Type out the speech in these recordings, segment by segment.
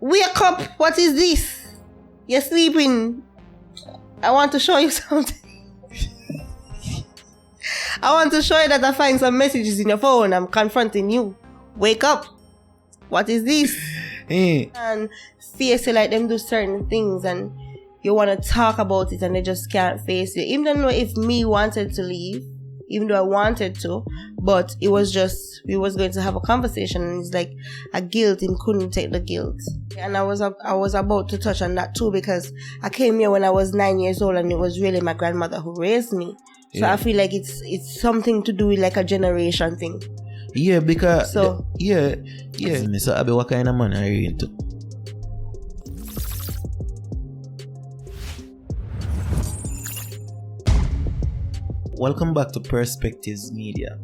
Wake up! What is this? You're sleeping. I want to show you something. I want to show you that I find some messages in your phone. I'm confronting you. Wake up. What is this? And face it like them do certain things and you want to talk about it and they just can't face it. Even though if me wanted to leave, even though I wanted to, but it was just, we was going to have a conversation and it's like a guilt and couldn't take the guilt. And I was about to touch on that too because I came here when I was 9 years old and it was really my grandmother who raised me. So I feel like it's something to do with like a generation thing. Yeah, because So Abby, what kind of man are you into? Welcome back to Perspectives Media.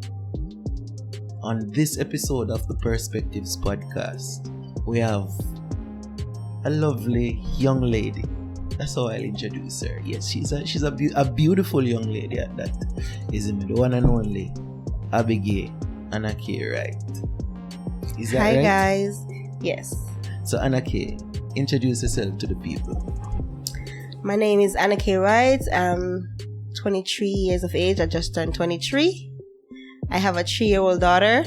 On this episode of the Perspectives podcast, we have a lovely young lady. That's how I'll introduce her. Yes, she's a beautiful young lady at that. Is the one and only Abigail Annakay Wright. Is that Hi right? guys. Yes. So Annakay, introduce yourself to the people. My name is Annakay Wright. I'm 23 years of age. I just turned 23. I have a 3-year-old daughter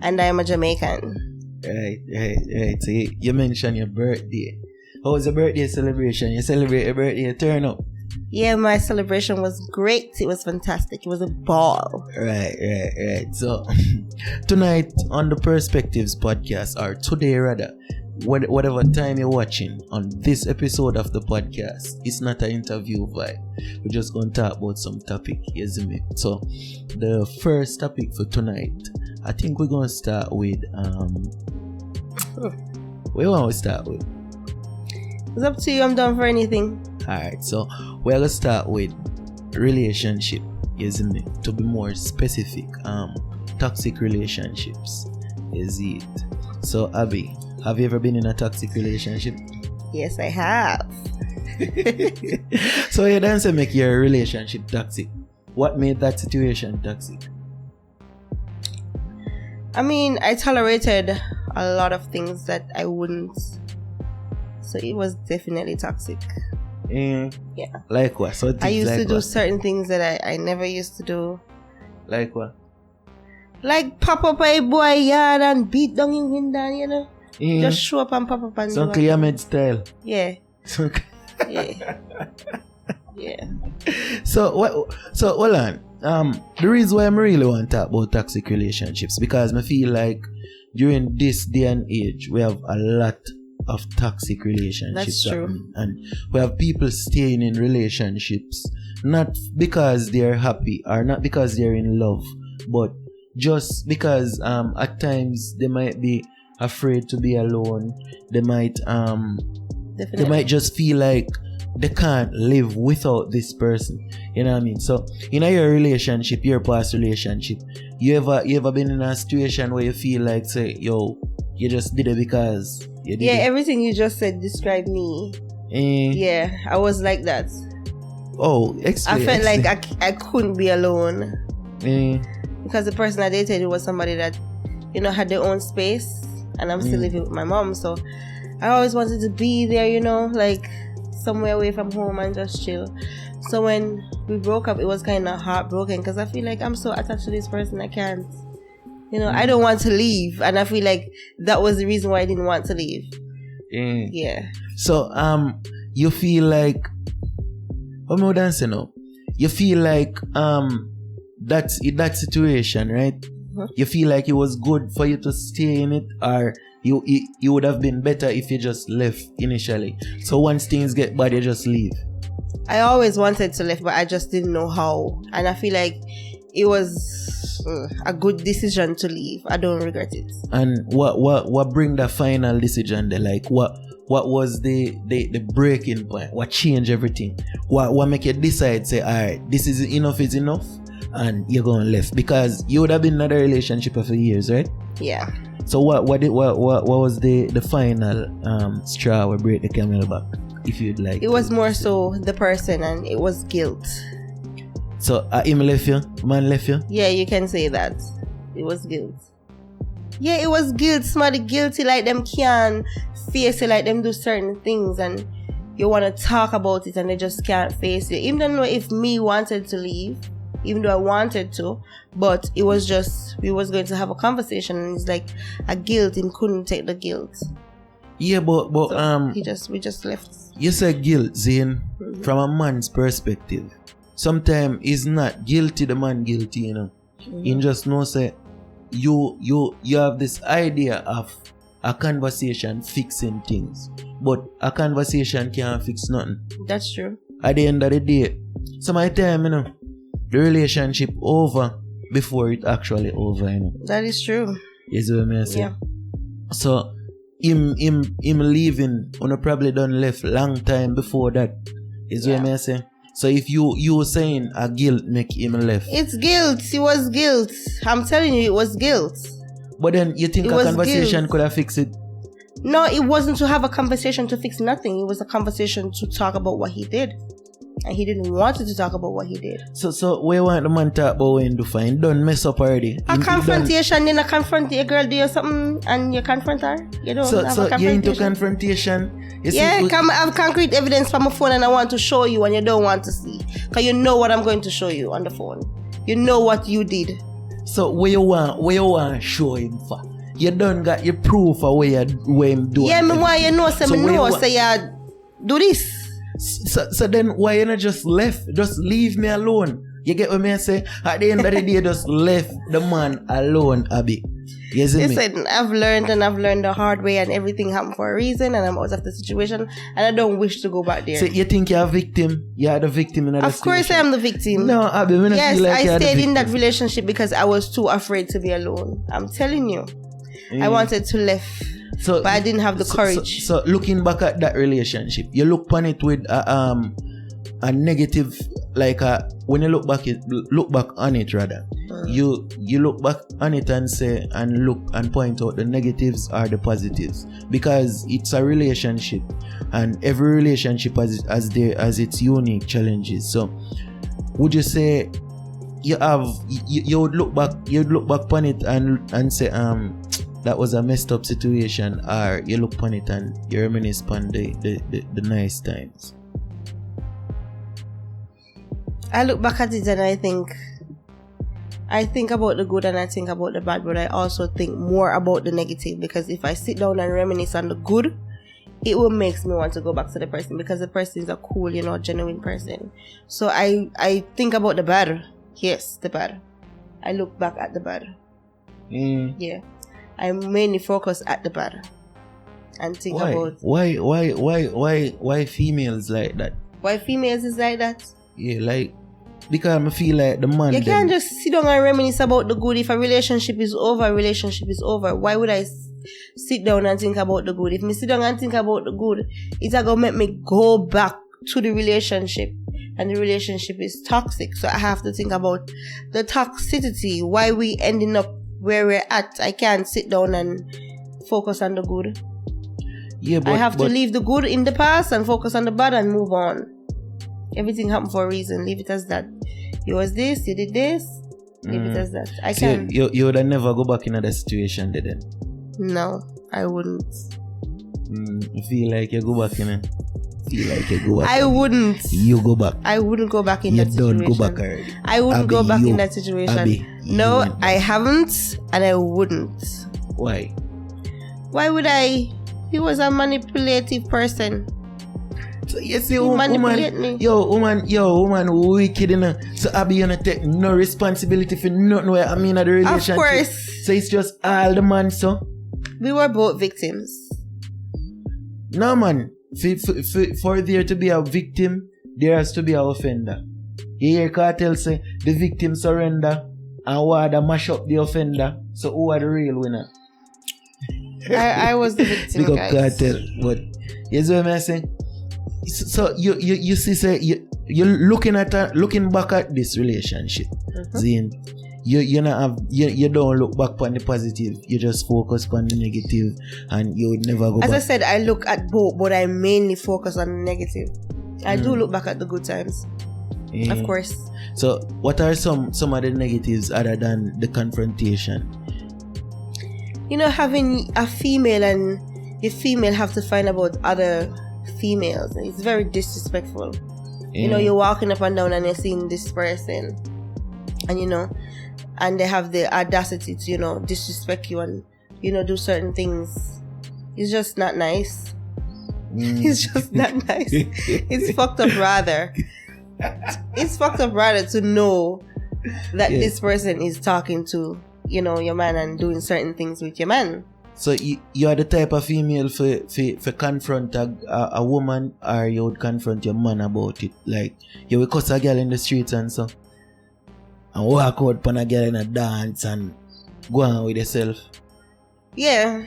and I'm a Jamaican. Right. So you mentioned your birthday. How was your birthday celebration? You celebrate your birthday, turn up? Yeah, my celebration was great. It was fantastic. It was a ball. Right. So tonight on the Perspectives podcast, or today rather, whatever time you're watching on this episode of the podcast, it's not an interview vibe. We're just going to talk about some topic, isn't it? So the first topic for tonight, I think we're going to start with where want we start with? It's up to you. I'm down for anything. Alright, so we're going to start with relationship, isn't it? To be more specific, toxic relationships, is it? So Abby, have you ever been in a toxic relationship? Yes, I have. So you don't say make your relationship toxic. What made that situation toxic? I mean, I tolerated a lot of things that I wouldn't. So it was definitely toxic. Yeah. Like what? So I used like to do what? certain things that I never used to do. Like what? Like pop up a boy yard and beat down your window, you know? Just show up and pop up and so do clear made style. Yeah. Yeah. Yeah. So hold on. The reason why I really want to talk about toxic relationships because I feel like during this day and age we have a lot of toxic relationships. That's true. And we have people staying in relationships not because they're happy or not because they're in love, but just because at times they might be afraid to be alone. They might just feel like they can't live without this person. You know what I mean? So in your relationship, your past relationship, you ever been in a situation where you feel like say, yo, you just did it because you did it? Everything you just said described me. Yeah, I was like that. Oh, explain. I felt like I couldn't be alone. Because the person I dated was somebody that, you know, had their own space. And I'm still living with my mom. So I always wanted to be there, you know, like somewhere away from home and just chill. So when we broke up, it was kind of heartbroken because I feel like I'm so attached to this person. I can't, you know, I don't want to leave. And I feel like that was the reason why I didn't want to leave. Yeah. So, you feel like, what am I dancing now? You feel like, that's that situation, right? You feel like it was good for you to stay in it, or you would have been better if you just left initially. So once things get bad, you just leave. I always wanted to leave, but I just didn't know how. And I feel like it was a good decision to leave. I don't regret it. And what bring the final decision there? Like what was the breaking point? What changed everything? What make you decide say, all right, this is enough, and you're going left? Because you would have been in another relationship for years, right? Yeah. So what was the final straw where break the camel back, if you'd like? It was more so the person, and it was guilt. So him left you? Man left you? Yeah, you can say that. It was guilt. Yeah, it was guilt. Somebody guilty like them can't face it, like them do certain things, and you want to talk about it and they just can't face it. Even though if me wanted to leave, even though I wanted to, but it was just, we was going to have a conversation and it's like a guilt, him couldn't take the guilt. Yeah, but so we just left. You say guilt, Zane, from a man's perspective. Sometimes it's not guilty, the man guilty, you know. You just know say you have this idea of a conversation fixing things, but a conversation can't fix nothing. That's true. At the end of the day, some of the time, you know, the relationship over before it actually over, you know. That is true. You see what I say? Yeah. So him leaving, on probably done left long time before that. Is what I say? So if you saying a guilt make him left. It's guilt. It was guilt. I'm telling you, it was guilt. But then you think a conversation could have fixed it? No, it wasn't to have a conversation to fix nothing. It was a conversation to talk about what he did. And he didn't want to talk about what he did. So where want the man talk about when to find? Don't mess up already. A confrontation, then a confront a girl do something and you confront her. You don't have a confrontation. You're into confrontation. I have concrete evidence from my phone and I want to show you and you don't want to see. Because you know what I'm going to show you on the phone. You know what you did. So where you want show him for? You don't got your proof of where him doing. Yeah, me why you know say you do this. So then why you not just left? Just leave me alone. You get what me I say? At the end of the day, just left the man alone, Abby. You see me? Listen, I've learned the hard way and everything happened for a reason and I'm out of the situation and I don't wish to go back there. So you think you're a victim? You are the victim in that situation? Of course I am the victim. No, Abby, yes, feel like I stayed in that relationship because I was too afraid to be alone. I'm telling you. I wanted to leave. But I didn't have the courage. So looking back at that relationship, you look upon it with a negative, like when you look back on it rather. You look back on it and say and look and point out the negatives or the positives, because it's a relationship and every relationship has its unique challenges. So would you say you would look back on it and say that was a messed up situation, or you look upon it and you reminisce upon the nice times? I look back at it and I think about the good and I think about the bad, but I also think more about the negative, because if I sit down and reminisce on the good, it will make me want to go back to the person, because the person is a cool, genuine person. So I think about the bad. Yes, the bad. I look back at the bad. Yeah. I mainly focus at the bad and think about why females like that. Why females is like that? Yeah, like because I feel like the man. You can't just sit down and reminisce about the good. If a relationship is over, Why would I sit down and think about the good? If me sit down and think about the good, it's gonna make me go back to the relationship, and the relationship is toxic. So I have to think about the toxicity. Why we ending up where we're at. I can't sit down and focus on the good. Yeah, but I have to leave the good in the past and focus on the bad and move on. Everything happened for a reason. Leave it as that. You was this, you did this. Leave it as that. I can't. You would never go back in that situation, did it? No, I wouldn't. You feel like you go back in it? I wouldn't. You go back. I wouldn't go back in that situation. You don't go back already. I wouldn't go back in that situation. No, I haven't, and I wouldn't. Why? Why would I? He was a manipulative person. So you see, woman, wicked, you know. So Abby, you don't take no responsibility for nothing where at the relationship. Of course. So it's just all the man, so. We were both victims. No, man. For there to be a victim, there has to be an offender. You hear cartel say the victim surrender and Wada mash up the offender. So who are the real winner? I was the victim, guys. Cartel, but you see what I'm saying? So you see, say you're looking back at this relationship, Zane. You don't look back on the positive. You just focus on the negative, and you would never go back. As I said, I look at both, but I mainly focus on the negative. I do look back at the good times, of course. So, what are some of the negatives other than the confrontation? You know, having a female and your female have to find about other females. It's very disrespectful. You know, you're walking up and down and you're seeing this person, and you know, and they have the audacity to, you know, disrespect you and, you know, do certain things. It's just not nice. It's just not nice. It's fucked up rather. It's fucked up rather to know that this person is talking to, you know, your man and doing certain things with your man. So you are the type of female for confront a woman, or you would confront your man about it? Like, you will cuss a girl in the streets and so, and walk out upon a girl in a dance and go on with yourself? Yeah.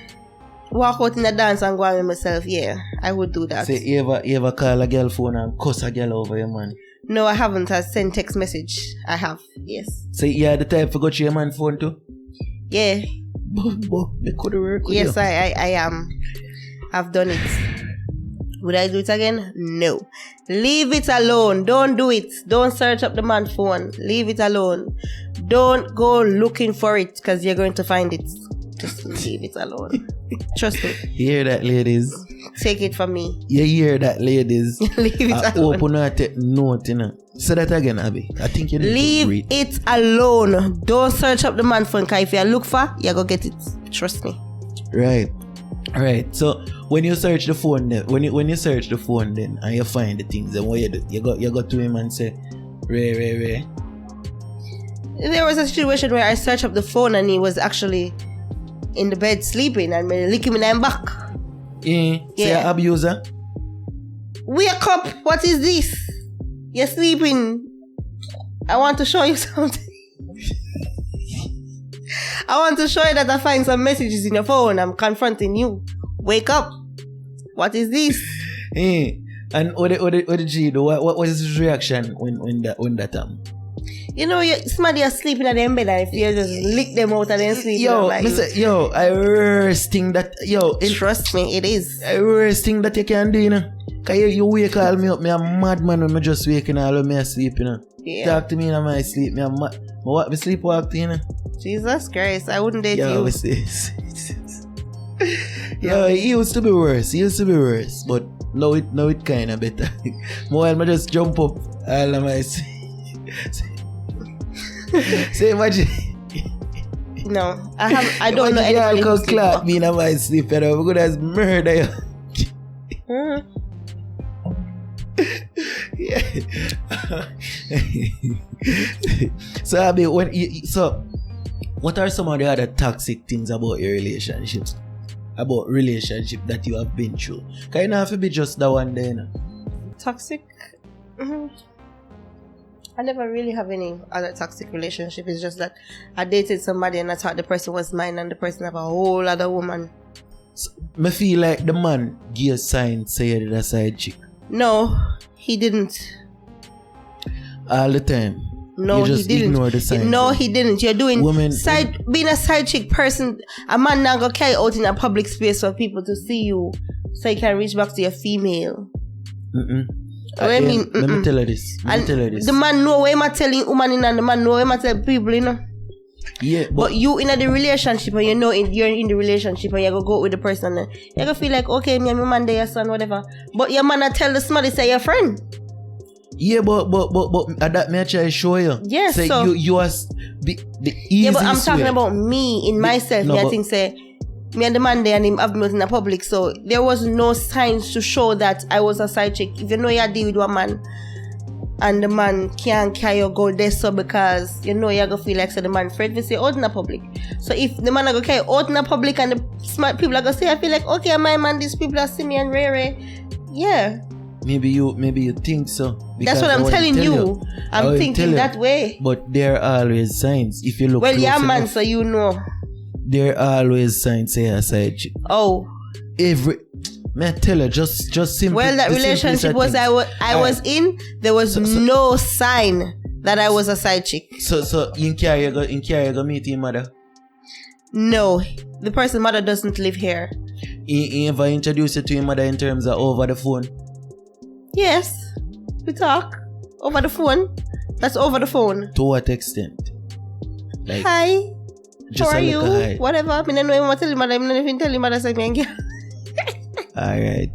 Walk out in a dance and go on with myself, yeah. I would do that. Say, you ever call a girl phone and cuss a girl over your man? No, I haven't. I sent text message. I have, yes. So you are the type to go to your man phone too? Yeah. It could work with yes, you. I am. I've done it. Would I do it again? No. Leave it alone. Don't do it. Don't search up the man's phone. Leave it alone. Don't go looking for it, because you're going to find it. Just leave it alone. Trust me. You hear that, ladies? Take it from me. You hear that, ladies? Leave it alone. Open and take note, you know. Say that again, Abby. I think you need to read. Leave it alone. Don't search up the man phone, because if you look for, you go get it. Trust me. Right. So when you search the phone, then when you search the phone, then and you find the things, then what you do? You go to him and say, Ray. There was a situation where I searched up the phone and he was actually in the bed sleeping, and me lick him in the back. Yeah. Say an abuser. Wake up! What is this? You're sleeping. I want to show you something. I want to show you that I find some messages in your phone. I'm confronting you. Wake up! What is this? And what did G do? What was his reaction when that happened? You know, somebody is sleeping at their bed, and if you just lick them out and then sleep. I worst thing that trust me, it is. I worst thing that you can do, you know. Cause you wake all me up, me a madman when me just waking all of me asleep, you know. Yeah. Talk to me in my sleep, me a mad. What me sleepwalk, you know. Jesus Christ, I wouldn't date you. Yo, it used to be worse, but now it kinda better. While me just jump up all of my sleep. Say imagine. No, I don't know anything. You can clap me in my sleep, and I'm good as murder you. So Abby, what are some of the other toxic things about your relationships? About relationship that you have been through? Can you not have to be just that one day, you know? Toxic? I never really have any other toxic relationship. It's just that I dated somebody and I thought the person was mine and the person have a whole other woman. So, me feel like the man gave a sign say you did a side chick. No, he didn't. All the time. No, you just he didn't. Ignore the signs. No, he didn't. You're doing being a side chick person. A man now go carry out in a public space for people to see you, so you can reach back to your female. Let me tell you this. The man know where I'm telling woman in, and the man know where I'm telling people, you know. Yeah, but you in the relationship, and you know you're in the relationship, and you go with the person, and you go feel like, okay, me and my man, your son, whatever. But your man tell the somebody say your friend. Yeah, but that me I try to show you. Yes, say so you are the easiest. Yeah, but I'm talking about me in myself. I think say me and the man there and him have in the public, so there was no signs to show that I was a side chick. If you know you deal with one man and the man can't carry your gold there, so because you know you're gonna feel like so the man afraid to say out in the public. So if the man are gonna carry out in the public and the smart people are gonna say, I feel like, okay, my man, these people are see me and Ray. Yeah. Maybe you think so. That's what I'm telling you. I'm thinking that way. But there are always signs. If you look well, yeah, man, enough, so you know. There are always signs say a side chick. Oh. May I tell you, just simply. Well, that relationship was I was in, there was no sign that I was a side chick. So in Carrier go meet your mother? No. The person's mother doesn't live here. He ever introduced you to your mother in terms of over the phone? Yes. We talk. Over the phone. That's over the phone. To what extent? Like, hi. Just how are a you? little high. Whatever. I don't know what tell him. I don't even tell him. I say me again. Alright.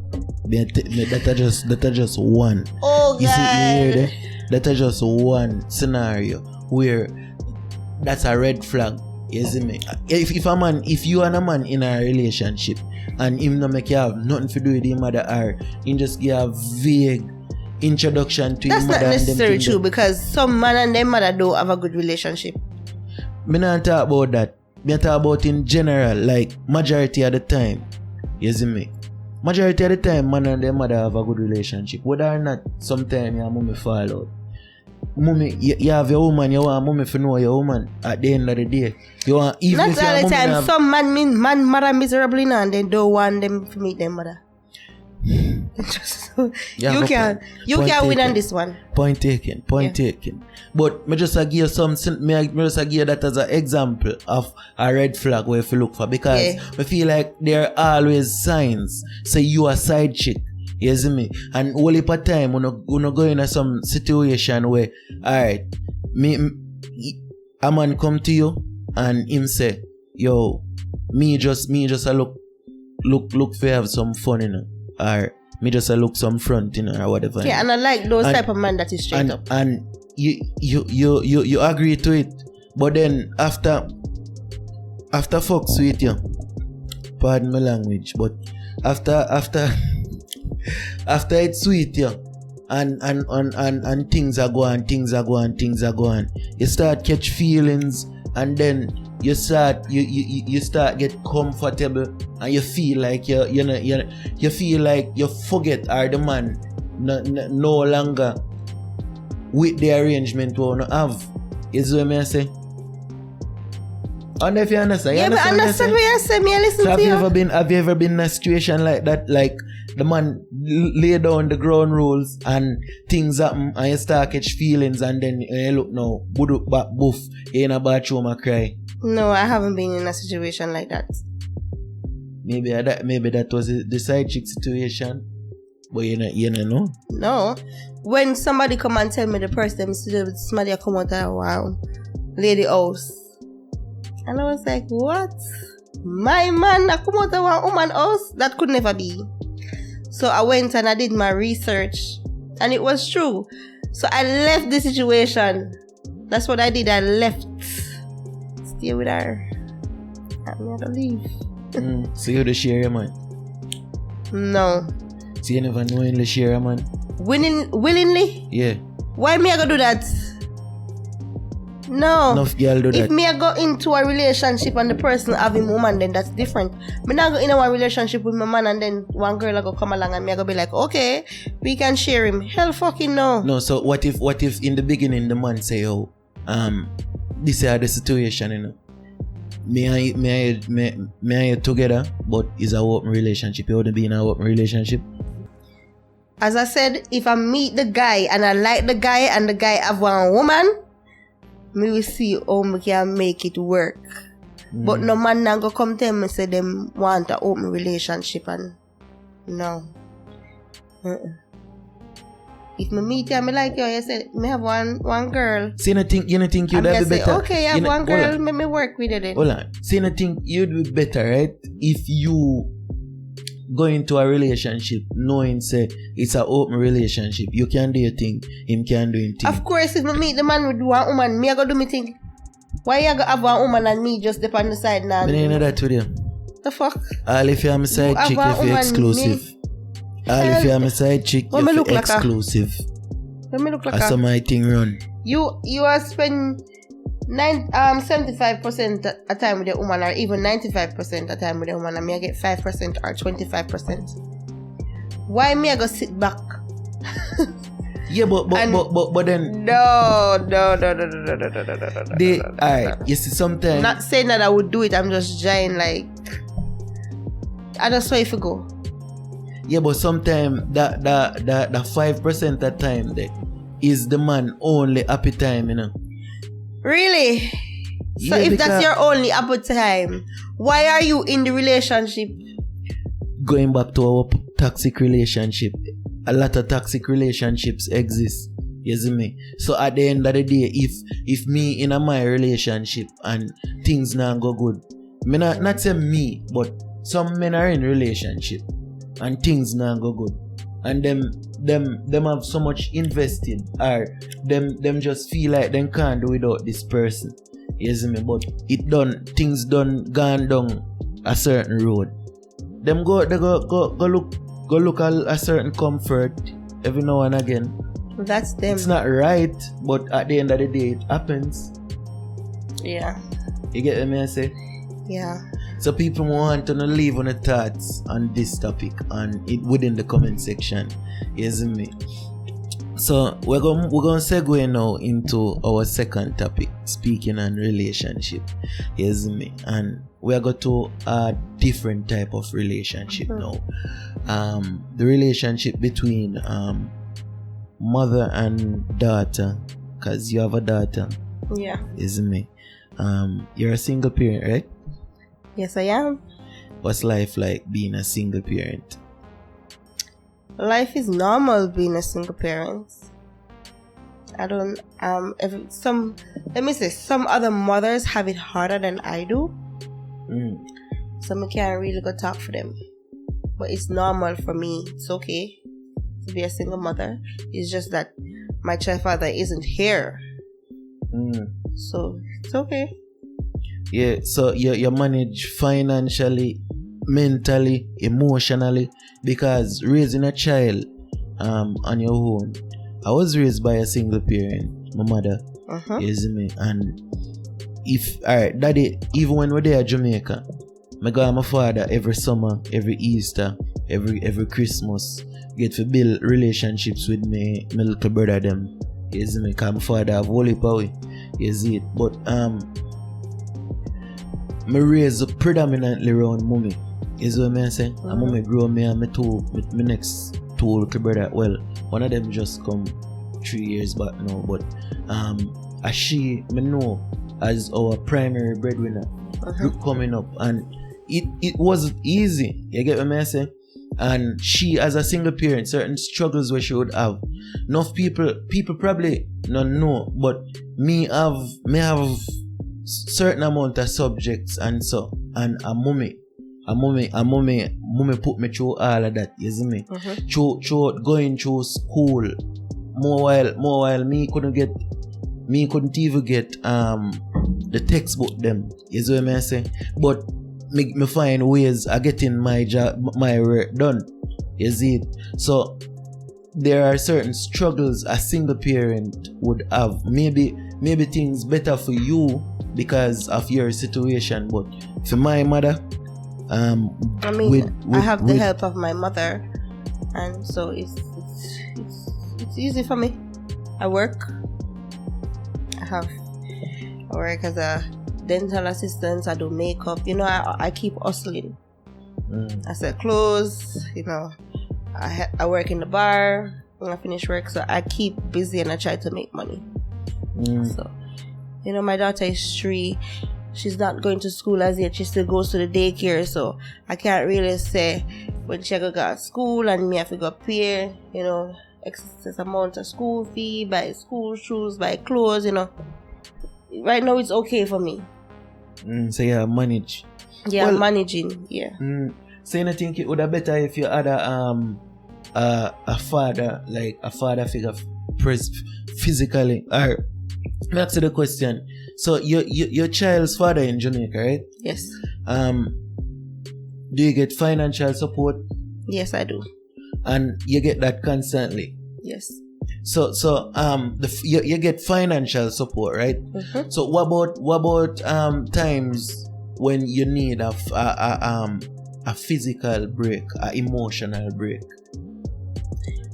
That just one. Oh God. You hear that? That just one scenario where that's a red flag. You see me? If you and a man in a relationship and him not make you have nothing to do with him mother or him just give a vague introduction to that's him mother. That's not necessarily true because some man and their mother don't have a good relationship. Me not talk about that. Me talk about in general, like majority of the time. You see me? Majority of the time, man and their mother have a good relationship. Whether or not, sometimes your mommy fall out. Mommy, you have your woman, you want mommy to know your woman at the end of the day. You want even not if all the time. Have... Some man mother miserably now and they don't want them to meet their mother. you can win on this one. Point taken. But me just give you something. Me just give you that as an example of a red flag where if you look for because I feel like there are always signs say you a side chick. You see me? And all the time when go in some situation where alright, a man come to you and him say, yo, me just a look for have some fun, you know. Or me just a look some front, you know, or whatever. Yeah, and I like those type of man that is straight up. And you agree to it, but then after fucks with you, pardon my language, but after it's sweet you and things are going, you start catch feelings and then you start get comfortable and you feel like you feel like you forget or the man no longer with the arrangement we want to have. Is what I say? I don't know if you understand. But I understand what you say. Me listen so to you. Have you ever been in a situation like that? Like the man lay down the ground rules and things happen and you start catch feelings and then you look now, buduk back boof, you in a bathroom and cry. No, I haven't been in a situation like that. Maybe that was the side chick situation. But you know. No. When somebody come and tell me the person somebody come out of wow, lady house. And I was like, what? My man, I come out of one woman house? That could never be. So I went and I did my research. And it was true. So I left the situation. That's what I did. I left. Stay with her. I'm not gonna leave. So you the share your man? No. So you never knowingly share your man? Willingly? Yeah. Why me I gonna do that? No. Enough girl do that. If me I go into a relationship and the person having woman, then that's different. Me not go in a relationship with my man and then one girl I go come along and me I go be like, okay, we can share him. Hell fucking no. No, so what if in the beginning the man say, oh, this is the situation, you know. Me and you together, but it's a open relationship. You want to be in an open relationship? As I said, if I meet the guy and I like the guy and the guy have one woman, me will see how we can make it work. But no man now go come tell me say them want an open relationship and no. If me meet you and me like you say me have one girl. See, you think you'd have be better. Okay, I have one girl, let me work with it then. Hold on. See, you think you'd be better, right? If you go into a relationship knowing say it's an open relationship, you can do your thing, him can do his thing. Of course, if I meet the man with one woman, me I go do me thing. Why you go have one woman and me just dip on the side now? I ain't know that with you. The fuck? All if you're my side chick, if you're exclusive. All if you're my side chick, if you're exclusive. Let me look like that's how my thing run. You are spend 75% of time with the woman or even 95% of time with the woman and me I get 5% or 25%. Why me I go sit back? Yeah, but then No. Alright, you see sometimes not saying that I would do it, I'm just trying like I just saw if you go. Yeah, but sometimes that 5% of the time there is the man only happy time, you know. Really? So yeah, if that's your only happy time, why are you in the relationship? Going back to our toxic relationship, a lot of toxic relationships exist. You see me? So at the end of the day, if me in a my relationship and things not go good, me not say me, but some men are in relationship and things not go good, and them have so much invested, or them just feel like them can't do without this person. You see me? But things done gone down a certain road. Them go look at a certain comfort every now and again. That's them. It's not right, but at the end of the day, it happens. Yeah. You get what I say? Yeah. So people want to leave on the thoughts on this topic and it within the comment section. You see me? So we're gonna segue now into our second topic, speaking on relationship. You see me? And we're going to a different type of relationship now. The relationship between mother and daughter, because you have a daughter. Yeah. Isn't me? You're a single parent, right? Yes, I am. What's life like being a single parent? Life is normal being a single parent. I don't some other mothers have it harder than I do. So I can't really go talk for them. But it's normal for me. It's okay to be a single mother. It's just that my child father isn't here. So it's okay. Yeah, so you manage financially, mentally, emotionally, because raising a child on your own. I was raised by a single parent, my mother. You see me? And daddy, even when we're there at Jamaica, I go with my father every summer, every Easter, every Christmas, get to build relationships with my little brother them. You see me? Because my father have whole heap away. You see it? But me raised predominantly around mommy. You see what I say? And mommy grew me and my next two little brother. Well, one of them just come 3 years back now, but as she me know as our primary breadwinner coming up, and it wasn't easy. You get what I say? And she, as a single parent, certain struggles where she would have. Enough people probably don't know, but me have certain amount of subjects and so, and a mommy put me through all of that. You see me? Through going through school. More while me couldn't even get the textbook them. You see what I say? But me find ways of getting my job, my work done. You see it? So there are certain struggles a single parent would have. Maybe things better for you because of your situation, but for my mother, I have the help of my mother, and so it's easy for me. I work as a dental assistant. I do makeup. I keep hustling. I sell clothes. I work in the bar when I finish work, so I keep busy and I try to make money. So, my daughter is 3. She's not going to school as yet. She still goes to the daycare, so I can't really say when she go to school and me have to go pay, excess amount of school fee, buy school shoes, buy clothes, Right now it's okay for me. So yeah, manage. Yeah, well, managing. Yeah. So you think it would have better if you had a father, like a father figure physically? Or back to the question. So your child's father in Jamaica, right? Yes. Do you get financial support? Yes, I do. And you get that constantly? Yes. So you get financial support, right? So what about times when you need a physical break, an emotional break?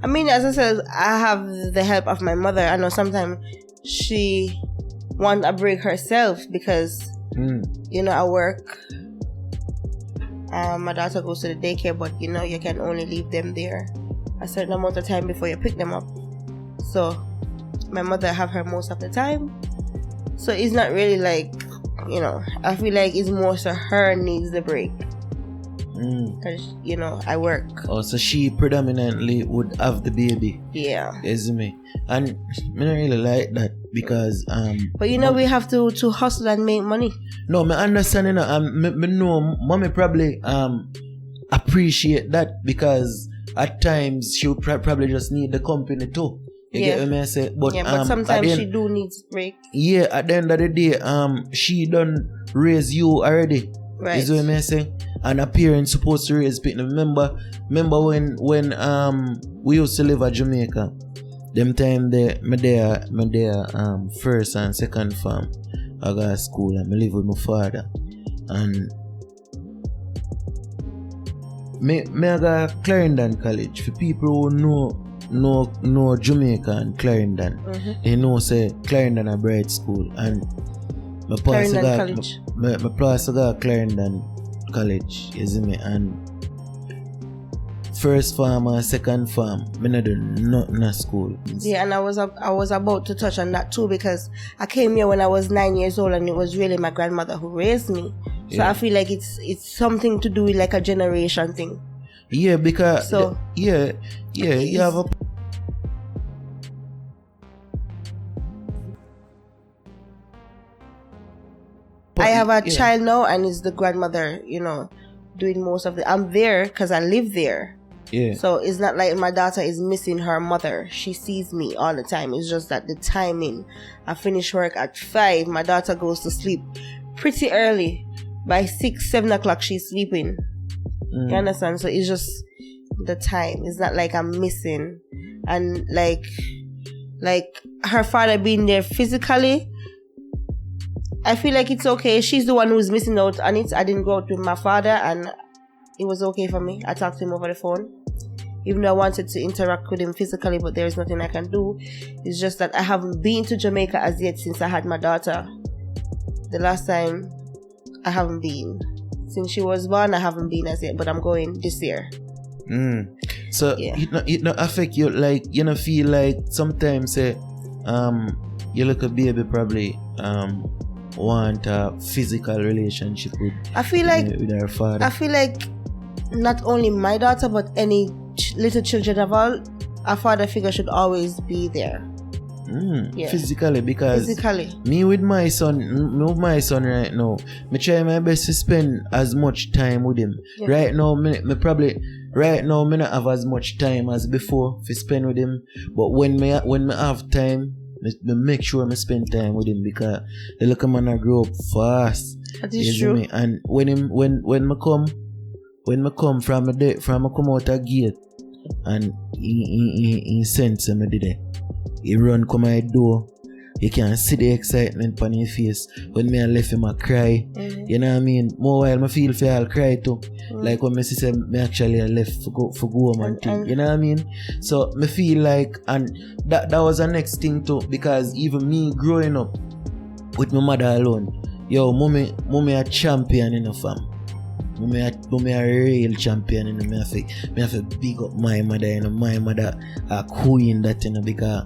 As I said, I have the help of my mother. I know sometimes she want a break herself because I work. My daughter goes to the daycare, but you can only leave them there a certain amount of time before you pick them up. So my mother have her most of the time. So it's not really like, I feel like it's more so her needs the break. because you know I work. Oh, so she predominantly would have the baby. Yeah. Is me, and I don't really like that because But you know we have to hustle and make money. No, me understand. You know, me know mommy probably appreciate that because at times she would probably just need the company too. You get what I say? But sometimes she do needs break. Yeah, at the end of the day, she done raise you already. Right. Is what I say? And a parent supposed to raise people. Remember when we used to live at Jamaica. Them time me there first and second farm. I got to school and I live with my father. And me I got Clarendon College. For people who know Jamaica and Clarendon, they know say Clarendon a bright school, and my pastor got Clarendon College, you see me, and first farm and second farm, me not do nothing at school. Yeah, and I was about to touch on that too because I came here when I was 9 years old, and it was really my grandmother who raised me. So I feel like it's something to do with like a generation thing. Yeah, because you have a. I have a child now, and it's the grandmother, you know, doing most of it. I'm there because I live there. Yeah. So it's not like my daughter is missing her mother. She sees me all the time. It's just that the timing. I finish work at 5. My daughter goes to sleep pretty early. By 6, 7 o'clock, she's sleeping. You understand? So it's just the time. It's not like I'm missing. And like her father being there physically, I feel like it's okay. She's the one who's missing out on it. I didn't go out with my father, and it was okay for me. I talked to him over the phone. Even though I wanted to interact with him physically, but there's nothing I can do. It's just that I haven't been to Jamaica as yet since I had my daughter. The last time I haven't been. Since she was born, I haven't been as yet, but I'm going this year. So it not affect you, like you know, feel like sometimes you look a baby probably want a physical relationship with her father. I feel like not only my daughter but any little children of all, a father figure should always be there. Physically, because me with my son right now, me try my best to spend as much time with him. Right now, me not have as much time as before to spend with him. But when me have time, me make sure I spend time with him because the little man I grow up fast. That is true. Me? And when me come from come out a gate, and he sense me today. He run come my door. You can see the excitement on his face. When me I left him, I cry. You know what I mean? More while I feel for I'll cry too. Like when me say me actually I left for go home and thing. You know what I mean? So me feel like, and that was the next thing too, because even me growing up with my mother alone, yo, mommy a champion in the fam. Mommy a real champion, and me have to big up my mother, you know. My mother a queen that, you know, because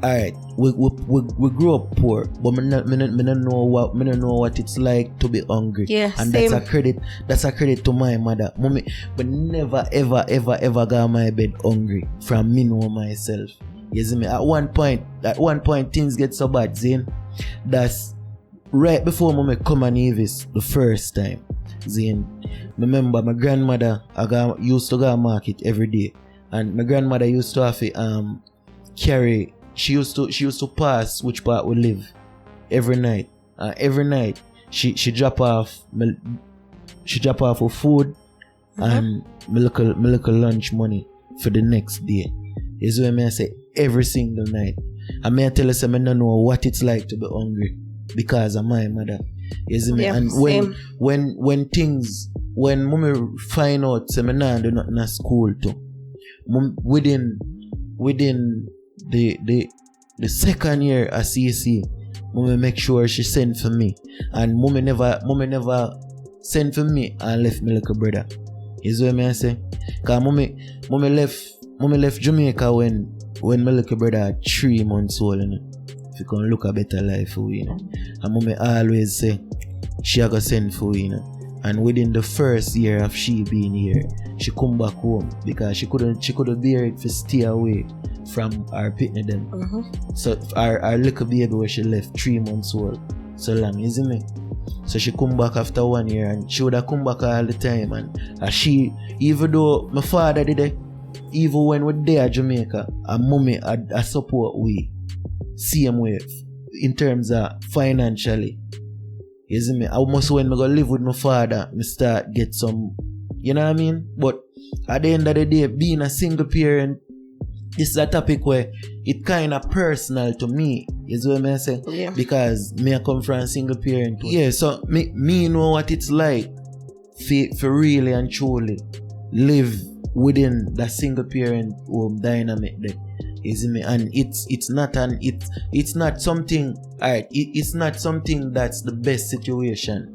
alright, we grew up poor, but me not know what it's like to be hungry. Yeah, and same. That's a credit to my mother. Mommy, but never ever got my bed hungry from me know myself. You see me? At one point things get so bad, Zane. That's right before mommy come on Avis the first time. Zane, remember my grandmother used to go to market every day, and my grandmother used to have to carry. She used to pass which part we live every night. Every night she drop off her food and my little lunch money for the next day. Is what I say every single night. I may tell you, I don't know what it's like to be hungry because of my mother. You see me? Yeah, and when mommy find out say me nah do nothing at school too, within the second year at CC, mommy make sure she send for me, and mommy never send for me and left me like a brother. You see what I say? Cause mommy left Jamaica when my little brother had 3 months old, you know. If you can look a better life for you, you know. And mommy always say she a go send for you, know. And within the first year of she being here, she come back home because she couldn't bear it to stay away from our pitney them. So our little baby where she left 3 months old so long, isn't me? So she come back after 1 year and she would have come back all the time. And she, even though my father did it, even when we're there at Jamaica, and mommy I support we same way in terms of financially. You see me? Almost when I go live with my father, I start get some, you know what I mean? But at the end of the day, being a single parent, this is a topic where it kind of personal to me. Is what I say? Yeah. Because me I come from a single parent. Yeah, so me know what it's like for really and truly live within that single parent home dynamic there. You see me? And it's not something. Alright, it's not something that's the best situation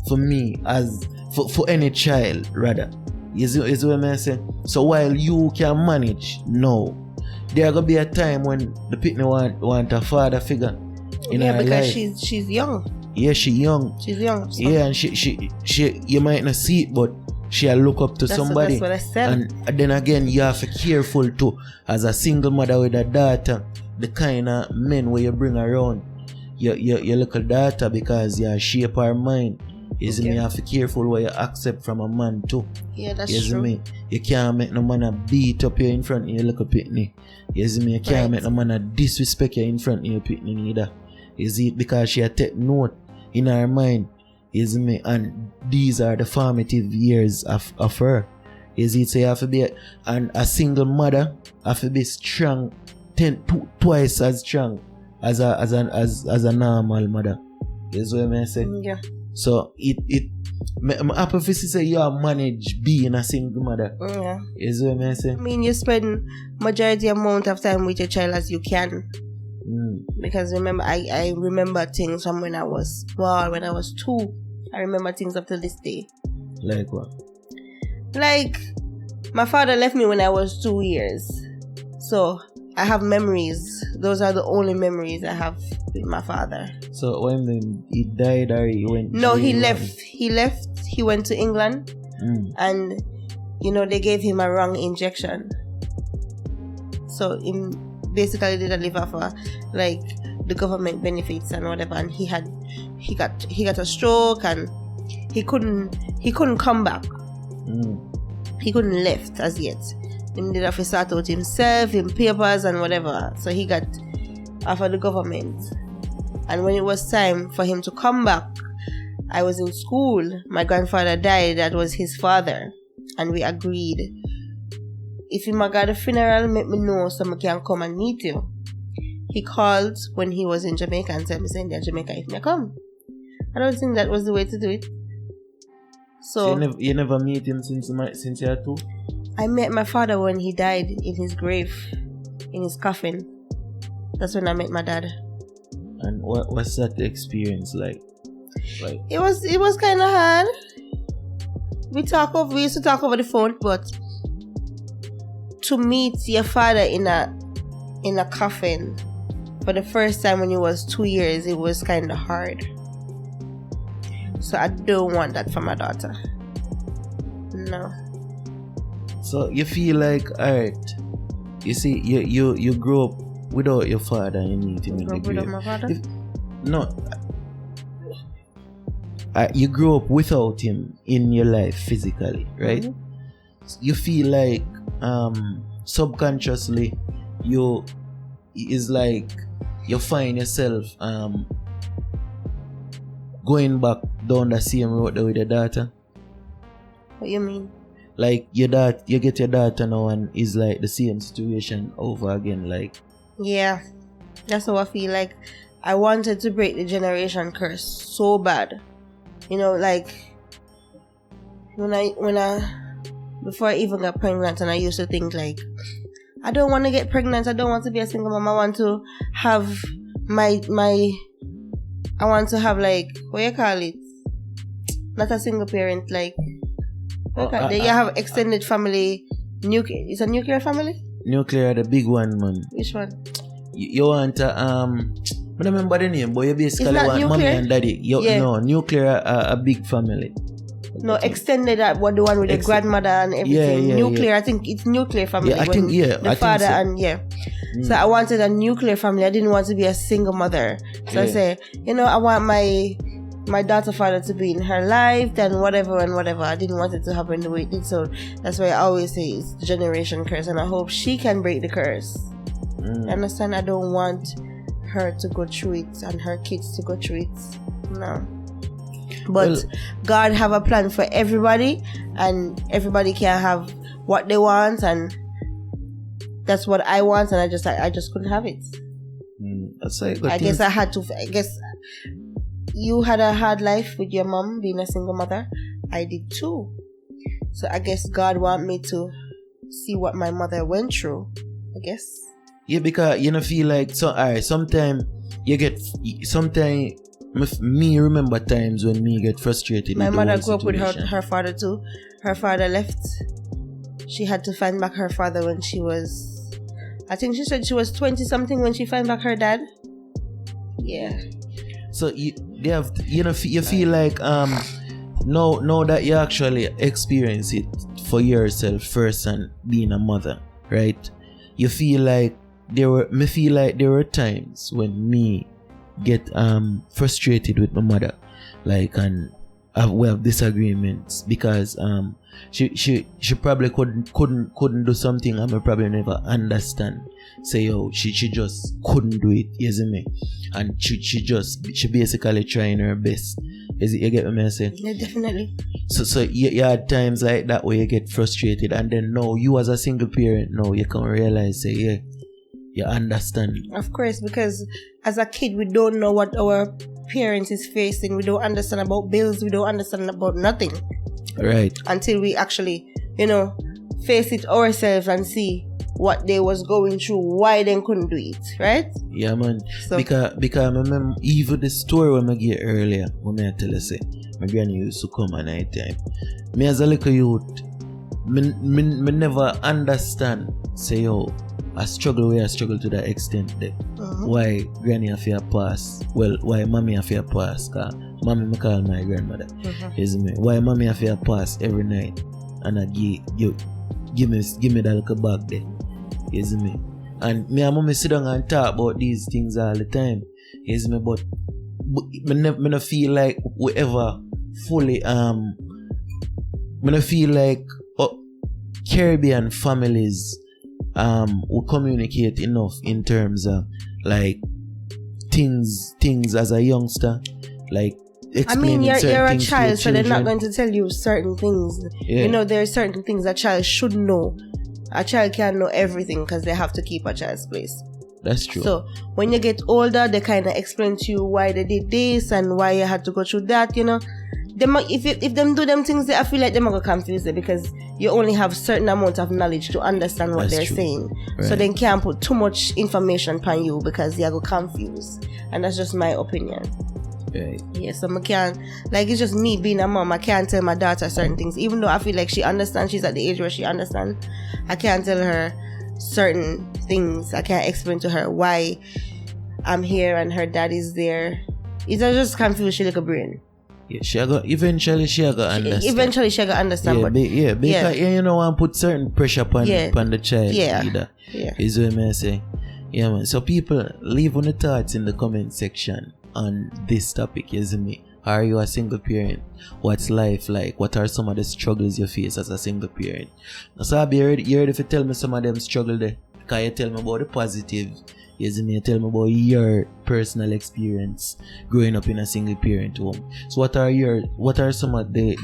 for me as for any child rather. Is what I say? So while you can manage, no, there gonna be a time when the pitney want a father figure in her because life. she's young. Yeah, she's young. She's young. So. Yeah, and she you might not see it, but she'll look up to somebody. That's what I said. And then again, you have to be careful too, as a single mother with a daughter, the kind of men where you bring around your little daughter, because you shape her mind. Is me, you have to be careful what you accept from a man too. Yeah, that's true. Me? You can't make no man beat up you in front of your little pitney. Me? You can't make no man disrespect you in front of your pitney neither. Is it because she take note in her mind? Is me? And these are the formative years of her. Is it? So you have to be a single mother have to be strong, twice as strong as a normal mother. Is what I say? Yeah. So I'm happy to say you have managed being a single mother. Yeah. Is what I say? I mean, you spend majority amount of time with your child as you can. Because remember, I remember things from when I was small, when I was 2. I remember things up to this day. Like what? Like, my father left me when I was 2 years. So, I have memories. Those are the only memories I have with my father. So, when he died or he went? No, he left. He left. He went to England. And, they gave him a wrong injection. So, basically did a live off like the government benefits and whatever, and he got a stroke and he couldn't come back. He couldn't left as yet. He did have to sort out himself in papers and whatever, so he got off of the government. And when it was time for him to come back, I was in school. My grandfather died. That was his father, and we agreed, if you got a funeral, let me know so I can come and meet you. He called when he was in Jamaica and said, "I'm in Jamaica, if me come." I don't think that was the way to do it. So you never meet him since you are 2? I met my father when he died in his grave, in his coffin. That's when I met my dad. And what's that experience like? It was kind of hard. We used to talk over the phone, but to meet your father in a coffin for the first time when he was 2 years, it was kind of hard. So I don't want that for my daughter. No. So you feel like, alright, you see, you grew up without your father and you meet him in the grave. Without my father? You grew up without him in your life physically, right? You feel like subconsciously you find yourself going back down the same road with your daughter. What you mean? Like you get your daughter now and it's like the same situation over again, like. Yeah, that's how I feel. Like I wanted to break the generation curse so bad. Like when I before I even got pregnant, and I used to think like, I don't want to get pregnant. I don't want to be a single mom. I want to have I want to have like, what you call it? Not a single parent, like, you have extended family. It's a nuclear family? Nuclear, the big one, man. Which one? You want I don't remember the name, but you basically want nuclear? mommy and daddy. No, nuclear, a big family. No, extended that what the one with the grandmother and everything. Nuclear, I think it's nuclear family. Yeah, I think the father so. And So I wanted a nuclear family. I didn't want to be a single mother. So I say, I want my daughter father to be in her life and whatever. I didn't want it to happen the way it did. So that's why I always say it's the generation curse, and I hope she can break the curse. Understand? I don't want her to go through it and her kids to go through it. No. But God have a plan for everybody, and everybody can have what they want, and that's what I want, and I just couldn't have it. That's like I guess you had a hard life with your mom being a single mother. I did too. So I guess God want me to see what my mother went through, I guess. Yeah, because feel like sometimes me remember times when me get frustrated. My mother grew up with her father too. Her father left. She had to find back her father when she was, I think she said she was 20 something when she found back her dad. Yeah. So you feel like now that you actually experience it for yourself first and being a mother, right? You feel like there were times when me get frustrated with my mother, like, and we have disagreements because she probably couldn't do something I probably never understand. Say she just couldn't do it, you see me, and she basically trying her best. You get what I'm saying? Yeah, definitely. So you had times like that where you get frustrated, and then now you as a single parent, now you can realize, say, you understand. Of course, because as a kid, we don't know what our parents is facing. We don't understand about bills. We don't understand about nothing. Right. Until we actually, face it ourselves and see what they was going through, why they couldn't do it, right? Yeah, man. So, because I remember even the story when I get earlier, when I tell you, say, my granny used to come at night time. Me as a little youth, me never understand, say, I struggle to that extent that why granny have to pass. Well, why mommy have to pass? Cause mommy me call my grandmother. Is me? Why mommy have to pass every night and I give me that little bag there. Is me? And me and mommy sit down and talk about these things all the time. Is me? But me no feel like we ever fully me no feel like Caribbean families will communicate enough in terms of like things as a youngster, like explaining you're a things child, to so they're not children. going to tell you certain things. There are certain things a child should know. A child can't know everything because they have to keep a child's place. That's true. So when you get older, they kind of explain to you why they did this and why you had to go through that. If them do them things, I feel like they're gonna confuse it because you only have certain amount of knowledge to understand what they're saying. Right. So they can't put too much information upon you because you go confused. And that's just my opinion. Right. Yeah, so I can't, it's just me being a mom. I can't tell my daughter certain things, even though I feel like she understands. She's at the age where she understands. I can't tell her certain things. I can't explain to her why I'm here and her dad is there. It's just confused. She like a brain. Yeah, eventually she got understand. Eventually she got understand. Because you know, I put certain pressure upon the child either. Yeah. Is what I say. Yeah, man. So people, leave on the thoughts in the comment section on this topic, isn't me? Are you a single parent? What's life like? What are some of the struggles you face as a single parent? So I'll be ready if you tell me some of them struggle there. Can you tell me about the positive? Isn't me? Tell me about your personal experience growing up in a single parent home. So what are some of the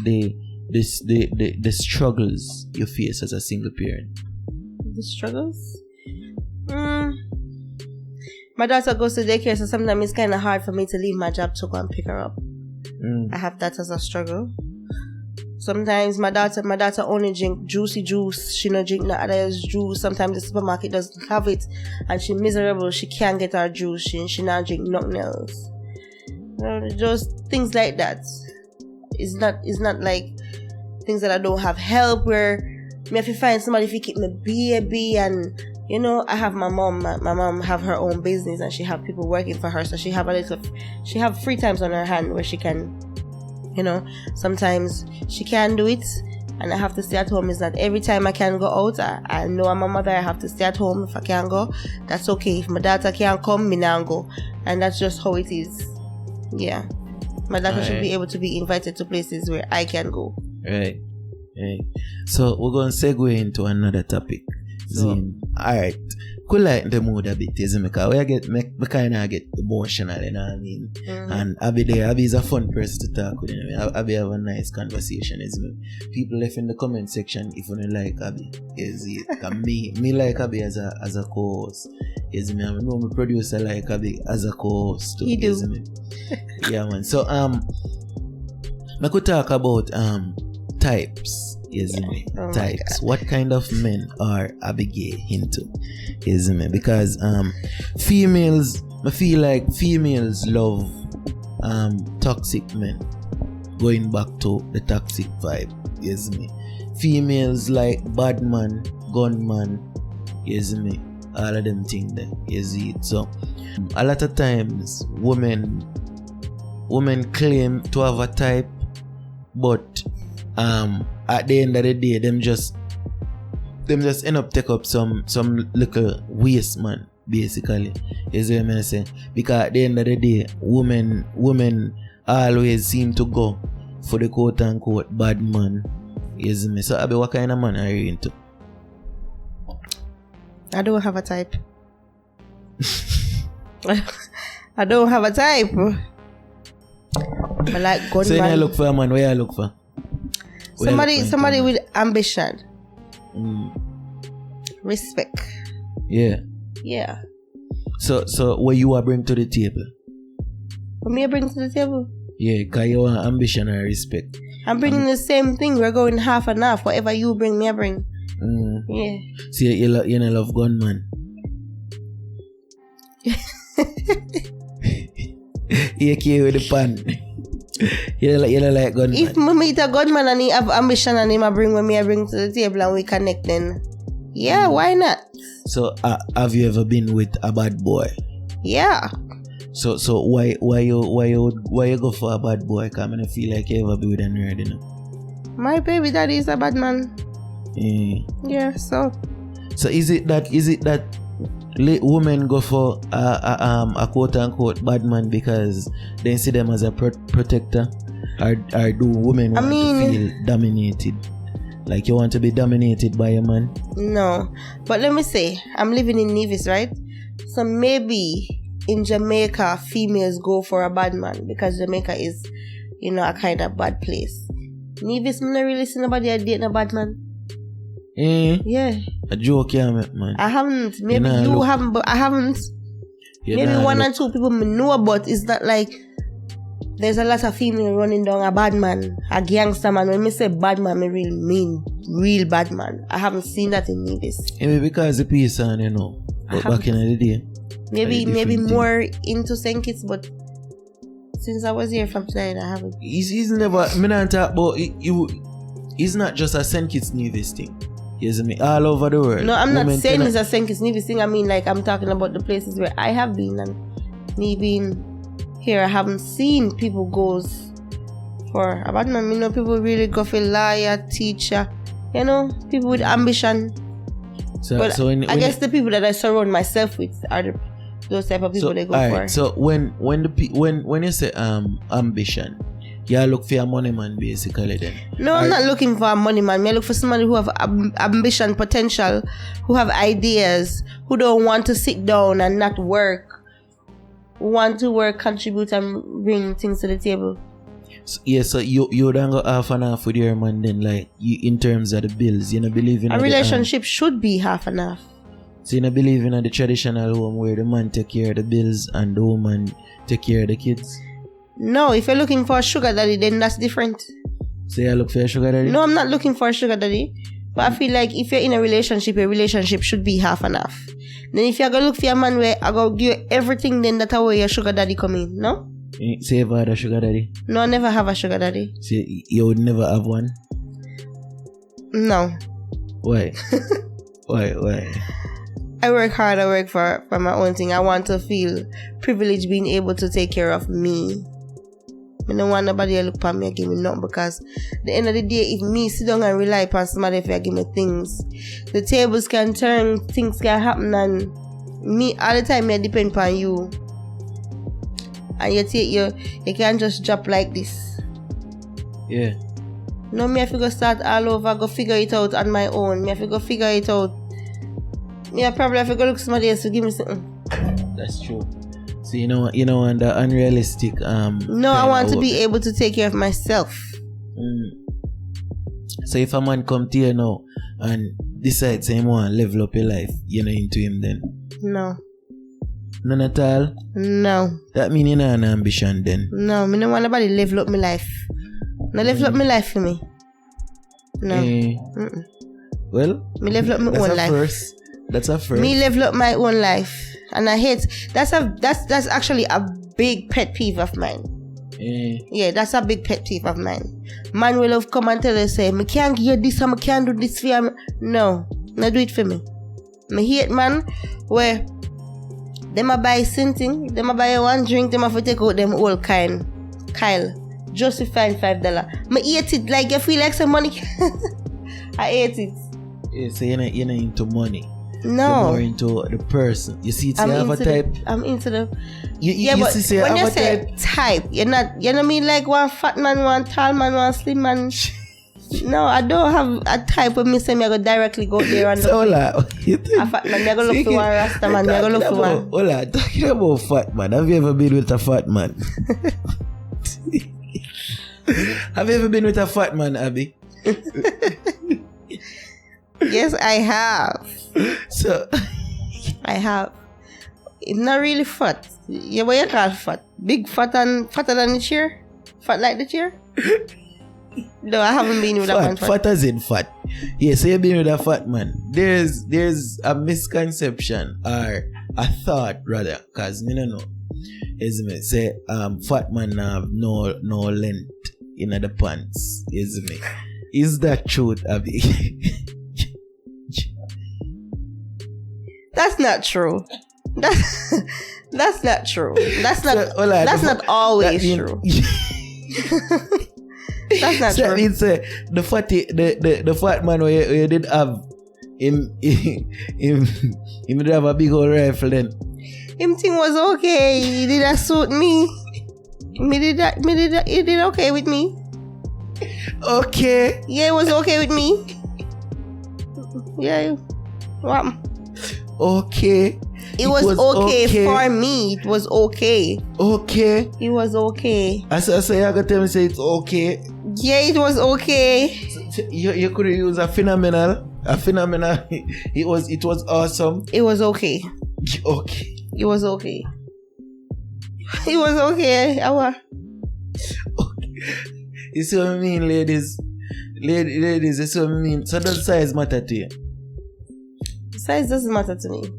struggles you face as a single parent? The struggles? My daughter goes to daycare, so sometimes it's kind of hard for me to leave my job to go and pick her up. I have that as a struggle. Sometimes my daughter only drink juicy juice. She not drink no other juice. Sometimes the supermarket doesn't have it, and she miserable. She can't get her juice. She not drink nothing else. Just things like that. It's not like things that I don't have help where me have to find somebody to keep my baby, and I have my mom. My mom have her own business and she have people working for her, so she have free times on her hand where she can You know, sometimes she can do it and I have to stay at home. It's not every time I can go out. I know I'm a mother, I have to stay at home. If I can't go, that's okay. If my daughter can't come, me now go. And that's just how it is. Yeah. My daughter should be able to be invited to places where I can go. Right. So we're going to segue into another topic. So, alright. Could like the mood a bit, isn't it? Because we kind of get emotional, you know what I mean? And Abby is a fun person to talk with, you know? Abby have a nice conversation, isn't it? People left in the comment section if you don't like Abby, is it? Because me like Abby as a co-host, isn't it? I know my producer like Abby as a co-host too, isn't it? Yeah, man. So I could talk about types. Isn't it? Types. What kind of men are Abigail into? Isn't it? Because females, I feel like females love toxic men. Going back to the toxic vibe, isn't it? Females like bad man, gunman, isn't it? All of them things there, is it? So a lot of times women claim to have a type, but at the end of the day, them just end up take up some little waste man, basically. Is what I'm saying? Because at the end of the day, women always seem to go for the quote unquote bad man. Is me. So Abby, what kind of man are you into? I don't have a type. I don't have a type. I like gunman. So you look for a man, where you look for? Somebody with ambition. Respect. Yeah. So what you are bring to the table? What me I bring to the table? Yeah, because you want ambition and respect. I'm bringing the same thing. We're going half and half. Whatever you bring, me I bring. Yeah. See, you don't love gunman. You care with the pan. You don't like gunman. If I meet a gunman and he have ambition and he bring what me I bring to the table and we connect, then yeah, why not? So have you ever been with a bad boy? Yeah. So why you go for a bad boy? Cause I feel like you ever be with a nerd, you know? My baby daddy is a bad man. Yeah. So is it that women go for a quote unquote bad man because they see them as a protector, or do women want to feel dominated? Like you want to be dominated by a man? No, but let me say, I'm living in Nevis, right? So maybe in Jamaica, females go for a bad man because Jamaica is, a kind of bad place. Nevis, I'm not really see nobody dating a bad man. Yeah. A joke, yeah, man. I haven't. Maybe you haven't, but I haven't. Maybe one or two people know about. It's not like there's a lot of female running down a bad man, a gangster man. When I say bad man, I really mean real bad man. I haven't seen that in Nevis. Maybe because the piece on, but back in the day. Maybe more into St. Kitts, but since I was here from tonight, I haven't. He's never. I not talk about it's not just a St. Kitts Nevis thing. Isn't it? All over the world. No, I'm not saying it's a St. Kitts Nevis thing. I mean, like, I'm talking about the places where I have been, and me being here, I haven't seen people goes for a bad man. People really go for lawyer, teacher, people with ambition. I guess the people that I surround myself with are those type of people they go for. So when you say ambition, you look for a money man basically then? No, I'm not looking for a money man. I look for somebody who have ambition, potential, who have ideas, who don't want to sit down and not work, who want to work, contribute and bring things to the table. So you don't go half and half with your man then, like in terms of the bills. You don't believe in a relationship should be half and half. So you don't believe in the traditional home where the man take care of the bills and the woman take care of the kids? No, if you're looking for a sugar daddy, then that's different. So you look for a sugar daddy? No, I'm not looking for a sugar daddy. But I feel like if you're in a relationship, your relationship should be half and half. Then if you're going to look for a man where I go give you everything, then that's where your sugar daddy come in, no? So you ever had a sugar daddy? No, I never have a sugar daddy. So you would never have one? No. Why? Why? I work hard. I work for my own thing. I want to feel privileged being able to take care of me. I don't want nobody to look at me and give me nothing, because at the end of the day, if me sit down and rely upon somebody if you give me things, the tables can turn, things can happen, and me all the time I depend upon you. And you can't just drop like this. Yeah. No, me have to go start all over, go figure it out on my own. Me have to go figure it out. Me I probably have to go look somebody else to give me something. That's true. So you know, and the unrealistic No, I want to be able to take care of myself. So if a man come to you now and decides he want to level up your life, you're not into him then? No. None at all? No. That means you're not an ambition then? No, me don't want nobody level up my life. No level up my life for me. No. Well, me level up my own life. That's a first. Me level up my own life. And I hate that's actually a big pet peeve of mine. Yeah, that's a big pet peeve of mine. Man will have come and tell you, say, me can't give you this and me can't do this for you. No, not do it for me. Me hate man where them a buy something, them a buy one drink, them have to take out them whole Kyle. Just to find $5. Me hate it like you feel like some money. I hate it. Yeah, so you're not into money. No. You're more into the person. You see, it's have a type. I'm into the. But see, when you say type, you know me like one fat man, one tall man, one slim man. No, I don't have a type of me say me I go directly go there and so a fat man, me I go look for one rasta man, me I go look for one. Hola, talking about fat man, have you ever been with a fat man? Have you ever been with a fat man, Abby? Yes, I have. So I have. It's not really fat. Yeah, what you call fat? Big fat and fatter than the chair? Fat like the chair? No, I haven't been with a man fat. Fat as in fat. Yeah, so you've been with a fat man. There's a misconception or a thought rather, cause me no know. Is me say fat man have no length in the pants. Is me. Is that truth, Abby? That's not true. That's not true. That's not always true. That's not so true. That means the fat man where you did have him did have a big old rifle then. Him thing was okay. He didn't suit me. He did okay with me. Okay. Yeah, it was okay with me. Yeah. What? Okay. It was okay for me. It was okay. Okay. It was okay. I say you got to say it's okay. Yeah, it was okay. So you could use a phenomenal. It was awesome. It was okay. Okay. It was okay. It was okay. Okay. You see what I mean, ladies? Ladies, you see what I mean? So does size matter to you? Size doesn't matter to me.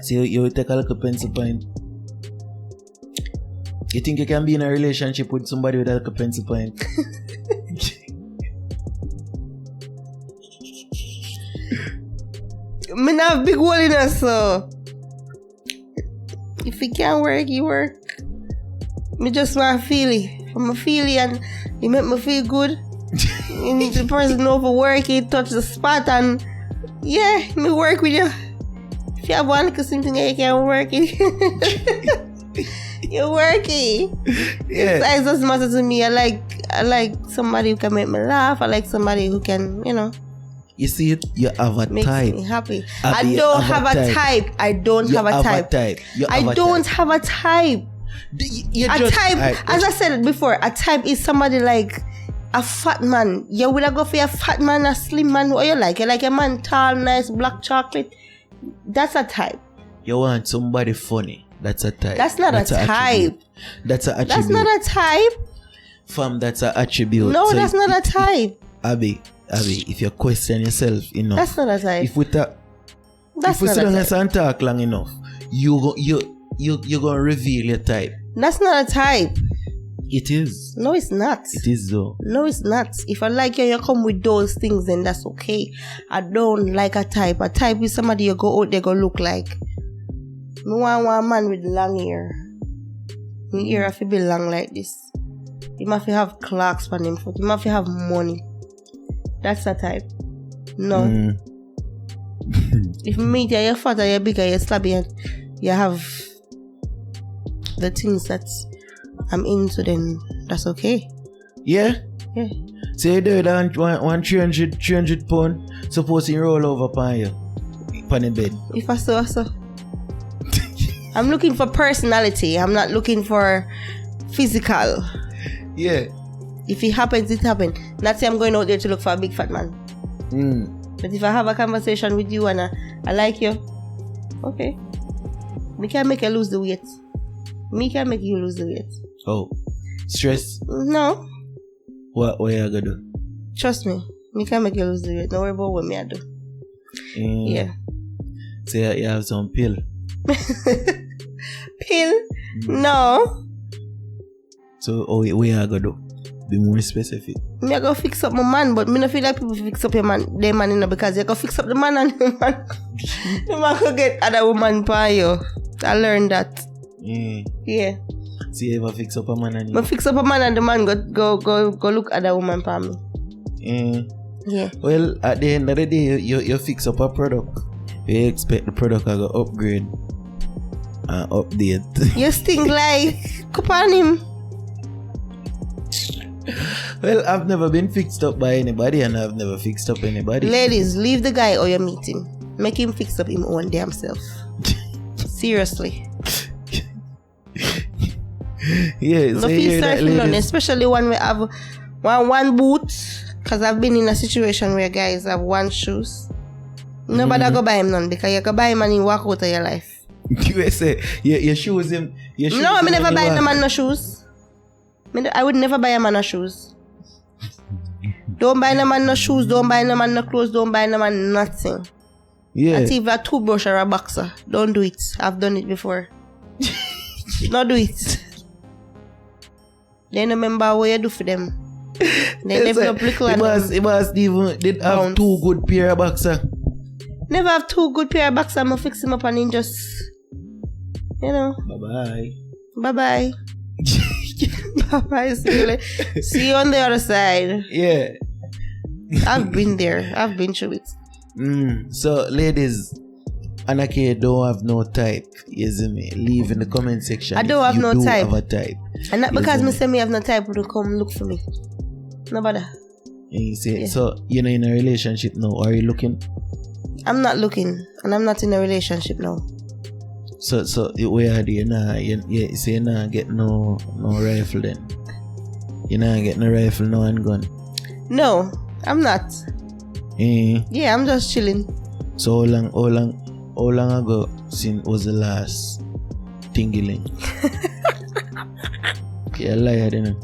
So you take a little pencil point. You think you can be in a relationship with somebody with a little pencil point? Me not have big hole in us, so if it can't work, you work. Me just want to feel it. I'm a feel it and it make me feel good. You need the person know for work it, touch the spot, and yeah, me work with you. If you have one little something you can work it. You're working. Yeah. Size doesn't matter to me. I like somebody who can make me laugh. I like somebody who can, You see it? You have a makes type. me happy. I don't have a type. I don't have a type. I don't have a type. A type, as I said before, a type is somebody like a fat man. You would go for a fat man, a slim man. What you like? You like a man tall, nice, black chocolate. That's a type. You want somebody funny. That's a type. That's not a type. That's an attribute. That's not a type. Fam, that's an attribute. No, so that's not a type. Abby, if you question yourself enough. That's not a type. If we sit down and talk long enough, you're gonna reveal your type. That's not a type. It is. No, it's not. It is though. No, it's not. If I like you and you come with those things, then that's okay. I don't like a type. A type is somebody you go out there go look like. Me want one man with long hair. My ear have to be long like this. You must have clocks on him foot. You must have money. That's the type. No. If you meet your fat or you're bigger, you're slabby and you have the things that I'm into, then that's okay. Yeah? Yeah. So you do that one 300 pound, suppose you roll over upon you, upon the bed. If I so. I'm looking for personality. I'm not looking for physical. Yeah. If it happens, it happens. Not say I'm going out there to look for a big fat man. But if I have a conversation with you and I like you, okay. Me can make you lose the weight. Me can make you lose the weight. Oh. Stress? No. What you gonna do? Trust me. Me can make you lose the weight. Don't worry about what me I do. Yeah. So you have some pill? Pill? No. So what you gonna do? Be more specific. Me I go fix up my man, but me not feel like people fix up their man, because you go fix up the man and the man. The man could get other woman for you. I learned that. Yeah. So you ever fix up a man and you? Me fix up a man and the man go look at the woman for me. Yeah. Well, at the end of the day, you fix up a product. You expect the product to go upgrade and update. You stink like cup on him. Well, I've never been fixed up by anybody and I've never fixed up anybody. Ladies, leave the guy or you're meeting. Make him fix up him own damn self. Seriously. Yeah, no feel sorry for none, especially when we have one boot. Because I've been in a situation where guys have one shoes. Nobody go buy him none because you can buy him and he walk out of your life. You say your shoes him. No, I never buy the man no shoes. I would never buy a man no shoes. Don't buy no man no shoes, don't buy no man no clothes, don't buy no man nothing. Yeah. Not even a toothbrush or a boxer. Don't do it. I've done it before. Not do it. They remember what you do for them. They develop little and it must even did have bounce. 2 good pair of boxer. Never have 2 good pair of boxer. I'm gonna fix him up and then just, you know. Bye-bye. Bye-bye. Bye-bye. See you on the other side. Yeah. I've been there. I've been through it. So, ladies, Annakay don't have no type. You see me? Leave in the comment section. I don't have no type. Have a type. And not because me say me have no type, would come look for me. Nobody. And you say, so you're not in a relationship now? Are you looking? I'm not looking, and I'm not in a relationship now. So where are you now? You say you not get no rifle then? You not get no rifle, no handgun? No, I'm not. Yeah, I'm just chilling. So how long ago since was the last tingling? You're a liar, then.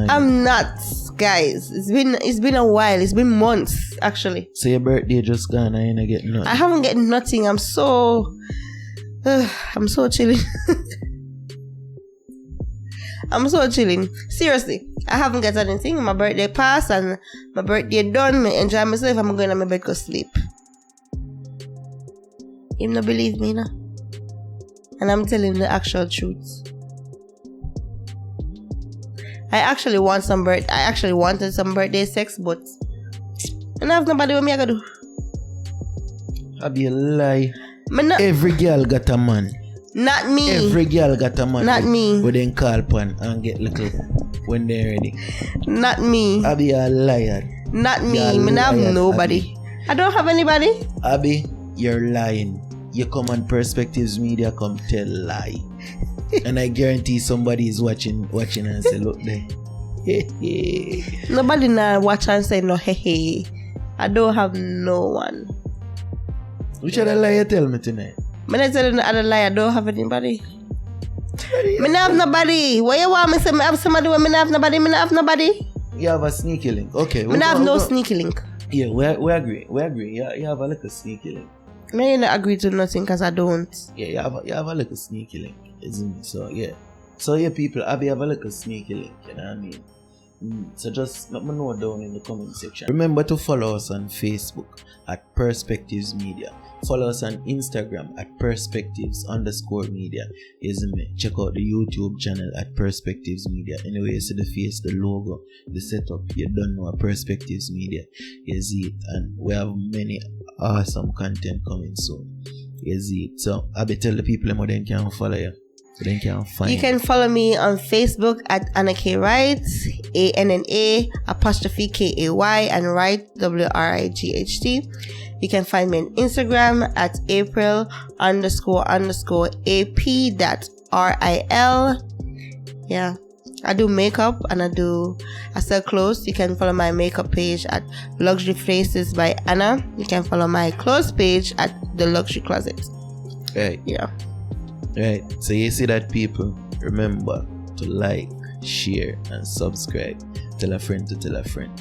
I'm not, guys. It's been a while. It's been months, actually. So your birthday just gone and you not get nothing? I haven't get nothing. I'm so chilling. I'm so chilling. Seriously, I haven't got anything. My birthday passed and my birthday done. I enjoy myself. I'm going to my bed to sleep. You don't believe me, no? And I'm telling the actual truth. I actually wanted some birthday sex, but I don't have nobody with me I gotta do. I be a lie. Every girl got a man. Not me. Every girl got a man. Not me. With them call pan and get little when they're ready. Not me. I be a liar. Not me. I have nobody. Abby. I don't have anybody. Abby, you're lying. You come on Perspectives Media, come tell lie. And I guarantee somebody is watching and say, look there. Nobody now watch and say no hey. I don't have no one. Which other lie you tell me tonight? When I tell you the other lie, I don't have anybody. Me not have nobody. Why you want me to say I have somebody when me not have nobody? Me not have nobody. You have a sneaky link. Okay. Me not have no sneaky link. Yeah, we agree. You have a little sneaky link. Me not agree to nothing because I don't. Yeah, you have a little sneaky link, isn't it? So yeah. So yeah, people, Abby have a little sneaky link, you know what I mean? So just let me know down in the comment section. Remember to follow us on Facebook at Perspectives Media. Follow us on Instagram at perspectives_media. Isn't it? Check out the YouTube channel at Perspectives Media. Anyway, you see the face, the logo, the setup. You don't know Perspectives Media. You see it. And we have many awesome content coming soon. You see it. So I be tell the people how they can follow you. So they can find you. Can follow me on Facebook at Annakay Wright, ANNA_KAY and Wright WRIGHT. You can find me on Instagram at April__AP.RIL. Yeah. I do makeup and I sell clothes. You can follow my makeup page at Luxury Faces by Anna. You can follow my clothes page at The Luxury Closet. Right. Yeah. Right. So you see that, people. Remember to like, share, and subscribe. Tell a friend to tell a friend.